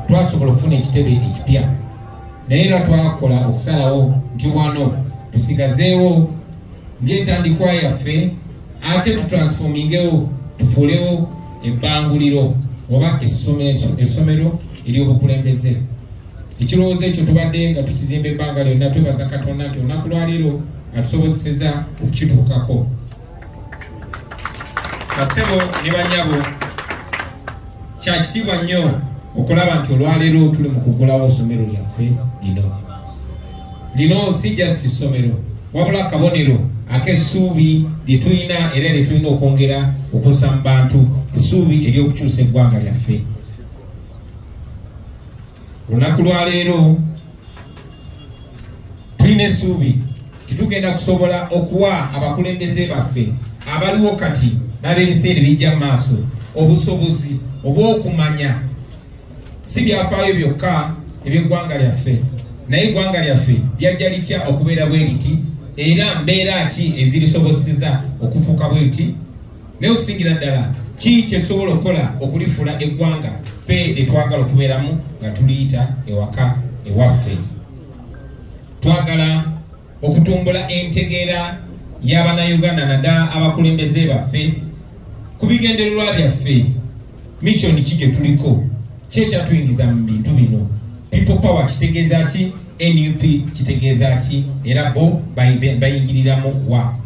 twasobola okufuna ekitebe ekipya naye era twakola okusalawo nti wano tusigazeewo ng'entandikwa yaffe ate tutransformingewo tufuulewo ebbanguliro oba essomero ery'obukulembeze. Ekirowoozo ekyo tubadde nga tukizimba ebbanga lyonna, twebaza Katonda nti olunaku lwaleero atusobozesezza okukituukako. Basebo ne banyabo, kya kitiibwa nnyo okulaba nti olwaleero tuli mu kugulawo essomero lyaffe lino si just essomero wabula akabonero ak'essuubi lye tulina era lye tulina okwongera okussa mu bantu, essuubi ery'okukyusa eggwanga lyaffe. Olunaku lwaleero tulina essuubi titugenda kusobola okuwa abakulembeze baffe abaliwo kati n'ab'ebiseera bijja mu maaso obusobozi obw'okumanya si byafaayo byokka eby'eggwanga lyaffe, naye eggwanga lyaffe lyajja litya okubeera bwe liti era mbeera ki ezirisobozeseza okufuuka bwe liti, naye okusingira ddala ki kye tusobola okukola okulifuula eggwanga ffe lye twagala okubeeramu nga tuliyita ewaka ewaffe. Twagala okutumbula entegeera y'Abannayuganda naddala abakulembeze baffe ku bigendererwa byaffe. Mission ki gye tuliko, ki ekyatuyingiza mu bintu bino? People power kitegeeza ki? NUP kitegeeza ki? Era bo bayingiriramu wa?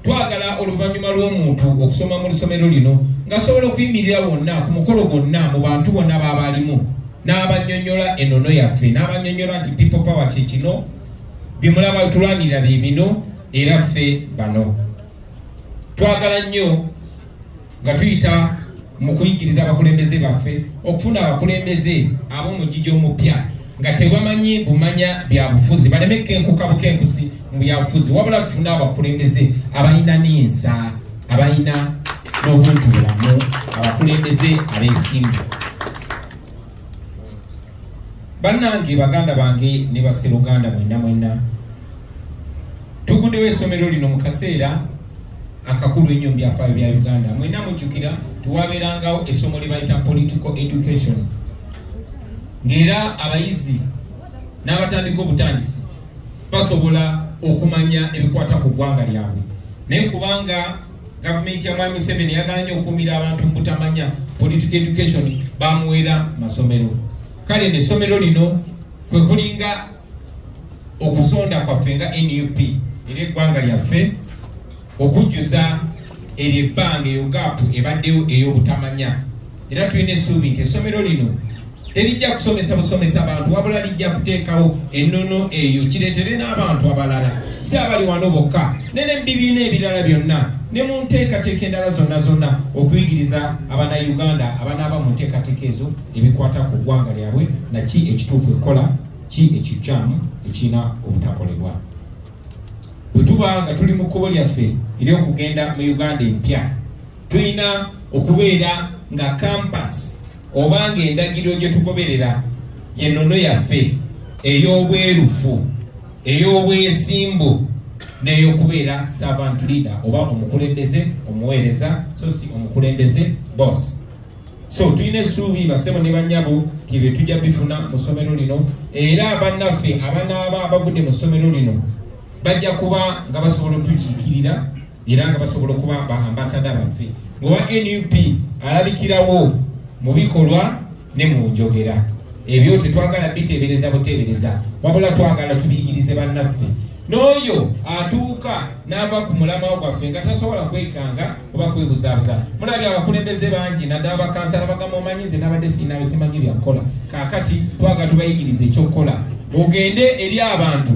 Twagala oluvannyuma lw'omuntu okusoma mu lusomero lino ng'asobola okuyimirira wonna ku mukolo gwonna mu bantu bonna baabalimu n'abannyonnyola ennono yaffe n'abannyonnyola nti people power kye kino, bimulaba tulwanirira bye bino era ffe bano. Twagala nnyo nga tuyita mu kuyigiriza abakulembeze baffe okufuna abakulembeze ab'omugigi omupya nga tebamanyi bumanya bya bufuzi, baleme kenkuka bukenkusi mu byabufuzi, wabula tufuna abakulembeze abalina n'ensa, abalina n'obuntubulamu, abakulembeze abeesimbu. Bannange, baganda bange ne basseruganda mwenna tuguddewo essomero lino mu kaseera akakulu ennyo mu byafaayo bya Uganda. Mwenna mujjukira tuwabeerangawo essomo lye bayita political education, ng'era abayizi n'abatandika obutandisi basobola okumanya ebikwata ku ggwanga lyabwe, naye kubanga gavumenti ya Mwami Museveni yagala nnyo okukumira abantu mu butamanya political education, bamuweera masomero. Kale n'essomero lino kwe kulinga okusonda kwaffe nga NUP era eggwanga lyaffe okujjuza eryo ebbanga eyo gaapu ebaddewo ey'obutamanya, era tulina essuubi nti essomero lino terijja kusomesa busomesa bantu wabula lijja kuteekawo ennono eyo kireetere n'abantu abalala, si abali wano bokka nene mu bibiina ebirala byonna ne mu nteekateeka endala zonna okuyigiriza Abannayuganda abanaaba mu nteekateeka ezo ebikwata ku ggwanga lyabwe na ki ekituufu ekola, ki ekikyamu ekirina obutakolebwa. Bwe tuba nga tuli mu kkubo lyaffe ery'okugenda mu Uganda empya, tulina okubeera nga campus oba ng'endagiro gye tugoberera y'ennono yaffe ey'obwerufu, ey'obwesimbu n'ey'okubeera servant leader oba omukulembeze omuweereza, so si omukulembeze boss. So tulina essuubi basebo ne bannyabo nti bye tujja bifuna mu ssomero lino, era bannaffe abanaaba abavudde mu ssomero lino bajja kuba nga basobola otukiikirira era nga basobola okuba ba ambasada baffe, ng'owa NUP alabikirawo mu bikolwa ne mu njogera. Ebyo tetwagala biteebereza buteebereza, wabula twagala tubiyigirize bannaffe. N'oyo atuuka n'ava ku mulamwa gwaffe nga tasobola kwekanga oba kwebuzaabuza. Mulabye abakulembeze bangi naddala bakansala bagamba omanyize n'abadde sinaabe simanyi byakukola. Kaakati twagala tubayigirize ekyokukola, ogende eri abantu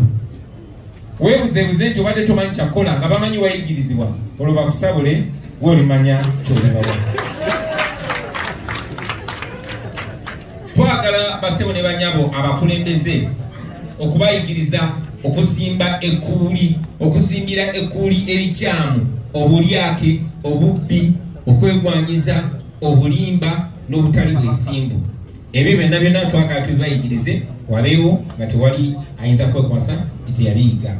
weebuzeebuze nti obadde tomanyi kyakukola nga bamanyi wayigirizibwa, olwo bakusabule gwolimanya kyozibawa. Twagala basebo ne banyabo abakulembeze okubayigiriza okusimba ekkuuli, okusimbira ekkuuli ebikyamu, obulyake, obubbi, okwegwanyiza, obulimba n'obutali bwesimbu. Ebyo byonna twagala tubibayigirize wabeewo nga tewali ayinza kwekwasa nti teyabiyiga.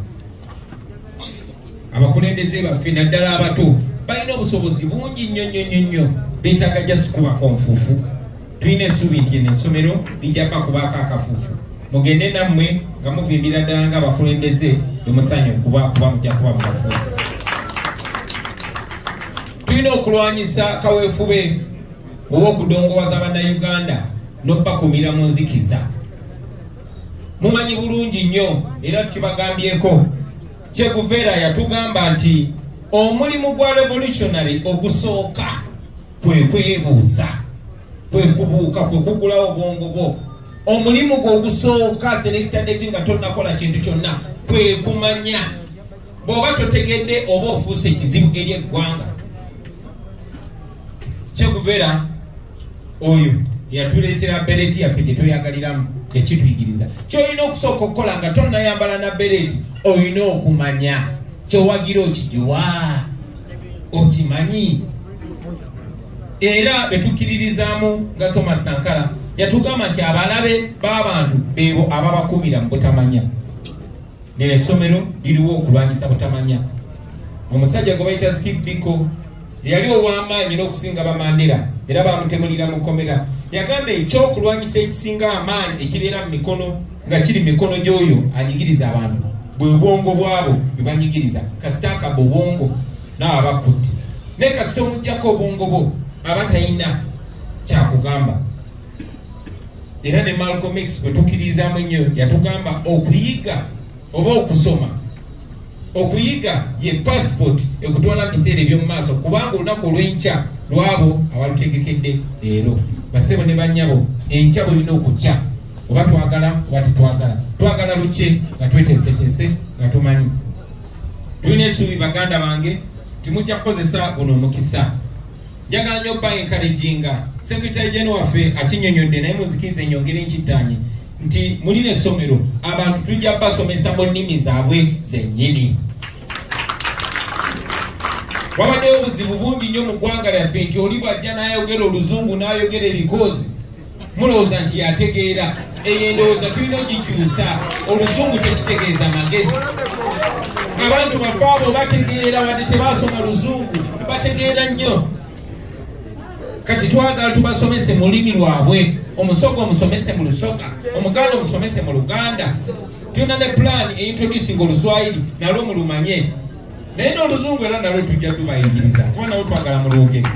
Abakulembeze baffe naddala abato balina obusobozi bungi nnyo, beetaaga just kubako nfuufu, tulina essuubi nti ensomero lijja kubaako akafuufu mugende nammwe nga muvimbira ddala nga abakulembeze bemusanyu kuba mujja kuba mukafuusi. Tulina okulwanyisa kaweefube ow'okudongowaza bannayuganda n'obakumira mu nzikiza. Mumanyi bulungi nnyo era tukibagambyeko Che Guevara yatugamba nti omulimu gwa revolutionary ogusooka kwe kwebuuza, kwe kubuuka, kwe kugulawo obwongo bwo. Omulimu gwo ogusooka Selector David nga tonnakola kintu kyonna kwe kumanya. Bw'oba totegedde oba ofuuse ekizibu eri eggwanga. Che Guevara oyo yatuleetera bereti yaffe gye twyagaliramu yakituyigiriza. Ky'olina okusooka okukola nga tonnayambala na bereti olina okumanya kyowagira okigiwa okimanyi. Era betukkiririzaamu nga Thomas Sankara yatugamba nti abalabe b'abantu beebo ababakumira mu butamanya. Neno essomero liriwo okulwanyisa butamanya. Omusajja gwe bayita Steve Biko yali ow'amaanyi n'okusinga bamandera era bamutemulira mu kkomera. Yagamba ekyokulwanyisa ekisinga amaanyi ekibeera mu mikono nga kiri mikono gy'oyo anyigiriza abantu bwe bwongo bwabo bwe banyigiriza. Kasita akabba obwongo naawe bakutte ne kasita omuggyako obwongo bwo aba talina kyakugamba. Era ne Malcolm X bwe tukkiririzaamu ennyo yatugamba okuyiga oba okusoma, okuyiga ye passport ekutwala mu biseera eby'omu maaso kubanga olunaku olw'enkya lwabo abalutegekedde leero. Basebo ne bannyabo enkya bwolina okukya oba twagala oba tetwagala. Twagala lukye nga tweteeseteese nga tumanyi. Tulina essuubi baganda bange timujja kukozesa guno omukisa. Njagala nnyo bba encouraginga Secretary General waffe akinnyonnyodde naye muzikirize nyongere nkittaanye nti mulina essomero abantu tujja basomesa mu nnimi zaabwe zennyini. Wabaddewo obuzibu bungi nnyo mu ggwanga lyaffe nti oli bw'ajja n'ayogera oluzungu n'ayogera ebikoozi mulowooza nti yategeera. Eyo endowooza tulina ogikyusa. Oluzungu tekitegeeza magezi. Abantu baffe abo bategeera wadde tebaasoma luzungu bategeera nnyo. Kati twagala tubasomese mu lulimi lwabwe. Omusoga omusomese mu Lusoga, Omuganda omusomese mu Luganda. Tulina ne plan introducing Oluswahili nalwo mulumanye. Naye n'Oluzungu era nalwo tujja tubayigiriza kuba nalwo twagala mu lwogere.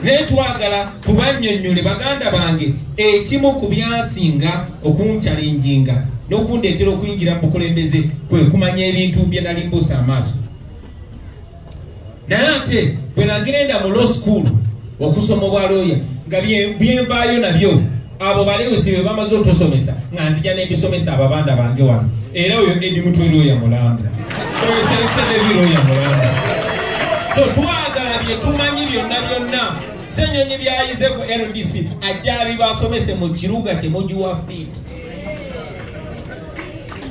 Naye twagala tubannyonnyole baganda bange ekimu ku byasinga okunchalenjinga n'okundeetera okuyingira mu bukulembeze kwe kumanya ebintu bye nali mbuusa amaaso. Naye ate bwe nagenda mu law school okusoma obwalooya nga byenvaayo nabyo abo balewesi be bamaze otusomesa nga nzija n'ebisomesa ababanda bange wano. Era oyo Edi Mutwe looya mulamba, oyo Selector David looya mulamba. So twagala bye tumanyi byonna byonna. Ssenyonyi byayize ku LDC ajja abibasomese mu kiruga kye mugiwa fit.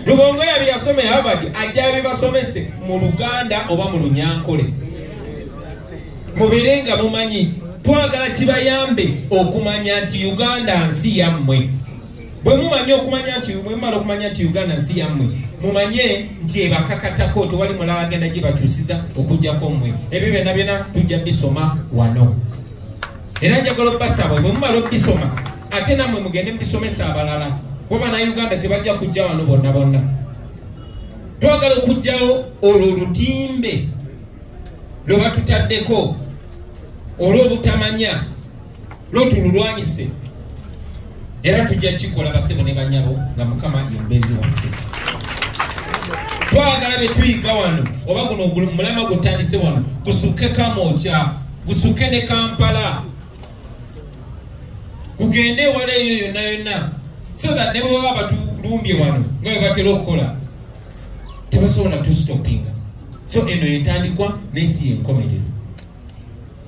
Lubongoya bye yasome Harvard ajja abibasomese mu Luganda oba mu Lunyankole. Mubirenga mumanyi. Twagala kibayambe okumanya nti Uganda nsi yammwe. Bwe mumanye okumanya nti mwemala okumanya nti Uganda nsi yammwe mumanye nti ebakakatako tewali mulala agenda gibakyusiza okujjako mmwe. Ebyo byonna byonna tujja bisoma wano. Era njagala obbasaba bwe mumala obisoma ate nammwe mugende mubisomesa abalala kuba na Uganda tebajja kujja wano bonna bonna. Twagala okujjawo olwo olutimbe lwe batutaddeko olw'obutamanya lwotululwanyise era tujja kikola basebo ne bannyabo nga Mukama ye mubeezi waffe. Twagala be tuyiga wano oba guno mulama gutandise wano gusuke Kamwokya, gusuke ne Kampala, kugende ewala eyo yonna yonna so that ne bwe baba batulumbye wano nga bwe batera okukola tebasobola tusitopinga. So eno yentandikwa n'ensi yenkomerero.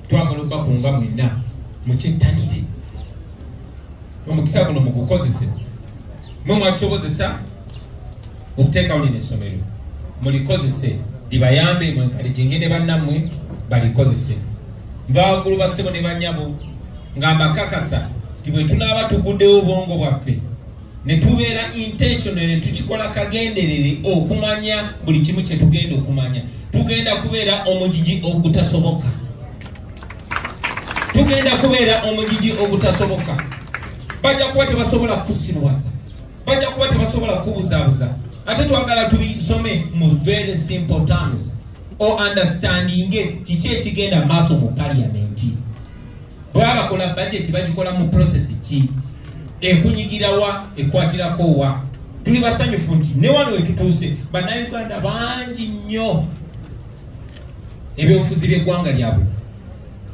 Twagala obbakunga mwenna mukyettanire omukisa guno mugukozese. Mwe mwakisobozesa okuteekawo lino essomero mulikozese libayambe mwenkalijinge ne bannammwe balikozese. Nvaagulu bassebo ne bannyabo nga mbakakasa ti bwe tunaaba tuguddewo obwongo bwaffe ne tubeera intentional ne tukikola kagenderere okumanya buli kimu kye tugenda okumanya tugenda kubeera omugigi ogutasoboka. tugenda kubeera omugigi ogutasoboka. Bajja kuba tebasobola kusinwaza, bajja kuba tebasobola kubuzaabuza. Ate twagala tubisome mu very simple terms or understanding kiki ekigenda maaso mu parliament. Bwaba kola budget bagikola mu process ki, ekunyigira wa, ekwatirako wa. Tuli basanyufu nti ne wano wetutuuse bannayuganda bangi nnyo ebyobufuzi by'eggwanga lyabwe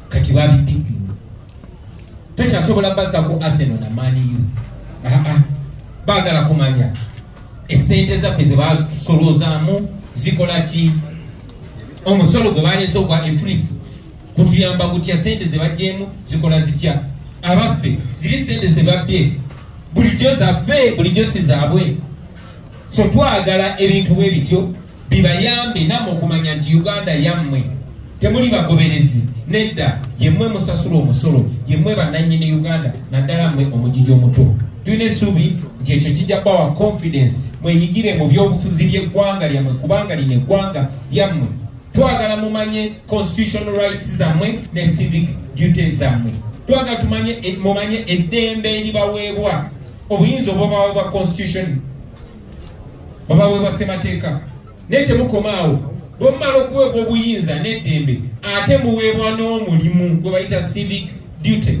kati babiddikinga. Tekyasobola bazza ku Arsenal na Man U. Baagala kumanya essente zaffe ze batusoloozaamu zikola ki, omusolo gwe baleese ogwa efrisi kutuyamba gutya, sente ze bajjeemu zikola zitya. Abaffe ziri sente ze babbye, bulijjo zaffe, bulijjo si zaabwe. So twagala ebintu bwe bityo bibayambe nammwe okumanya nti Uganda yammwe temuli bagoberezi, nedda yemmwe musasula omusolo, yemmwe bannannyini Uganda, naddala mmwe omugigi omuto. Tulina essuubi nti ekyo kijja bawa confidence mwenyigire mu byobufuzi by'eggwanga lyammwe kubanga lino eggwanga lyammwe. Twagala mumanye constitutional rights zammwe ne civic duties zammwe. Twagala mumanye eddembe eribaweebwa, obuyinza obubaweebwa constitution, babaweebwa ssemateeka. Naye temukomaawo, bwe mumala okuweebwa obuyinza n'eddembe ate muweebwa n'omulimu gwe bayita civic duty.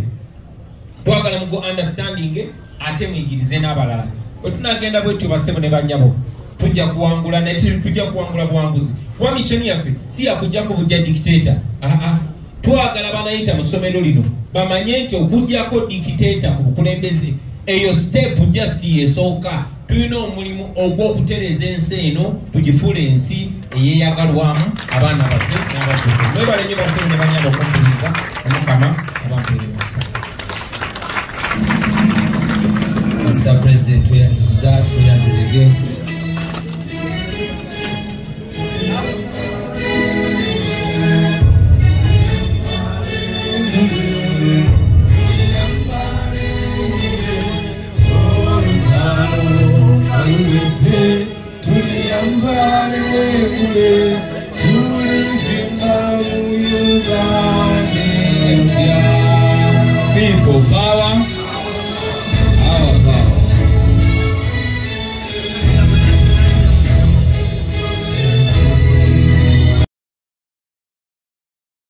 Twagala mugo understanding ate muyigirize n'abalala. Bwe tunagenda bwetyo basebo ne bannyabo tujja kuwangula, naye tujja kuwangula buwanguzi. Kuba mishoni yaffe si yakujjako bujja dictator. Twagala banayita mu ssomero lino bamanye nti okujjako dictator ku bukulembeze eyo step just yesooka. Tulina omulimu ogw'okutereeza ensi eno tugifuule ensi eyeeyagalwamu abaana baffe n'abazukulu. Mwebale nnyo basebo ne bannyabo okumpuliriza Omukama abampeere emisa. Mr. President, we are